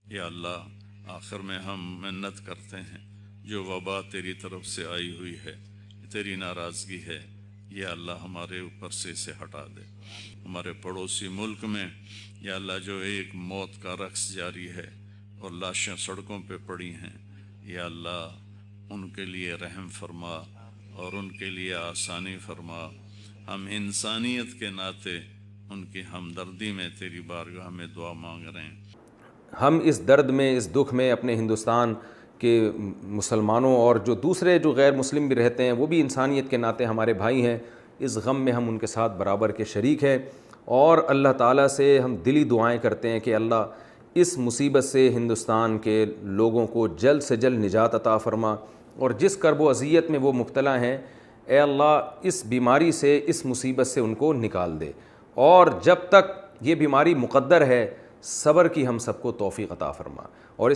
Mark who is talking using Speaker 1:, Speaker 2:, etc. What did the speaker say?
Speaker 1: یا اللہ آخر میں ہم منت کرتے ہیں جو وبا تیری طرف سے آئی ہوئی ہے، تیری ناراضگی ہے، یا اللہ ہمارے اوپر سے اسے ہٹا دے۔ ہمارے پڑوسی ملک میں یا اللہ جو ایک موت کا رقص جاری ہے اور لاشیں سڑکوں پہ پڑی ہیں، یا اللہ ان کے لیے رحم فرما اور ان کے لیے آسانی فرما۔ ہم انسانیت کے ناطے ان کی ہمدردی میں تیری بارگاہ میں دعا مانگ رہے ہیں۔
Speaker 2: ہم اس درد میں، اس دکھ میں اپنے ہندوستان کے مسلمانوں اور جو دوسرے جو غیر مسلم بھی رہتے ہیں وہ بھی انسانیت کے ناطے ہمارے بھائی ہیں، اس غم میں ہم ان کے ساتھ برابر کے شریک ہیں، اور اللہ تعالیٰ سے ہم دلی دعائیں کرتے ہیں کہ اللہ اس مصیبت سے ہندوستان کے لوگوں کو جلد سے جلد نجات عطا فرما، اور جس کرب و اذیت میں وہ مبتلا ہیں اے اللہ اس بیماری سے، اس مصیبت سے ان کو نکال دے، اور جب تک یہ بیماری مقدر ہے صبر کی ہم سب کو توفیق عطا فرما، اور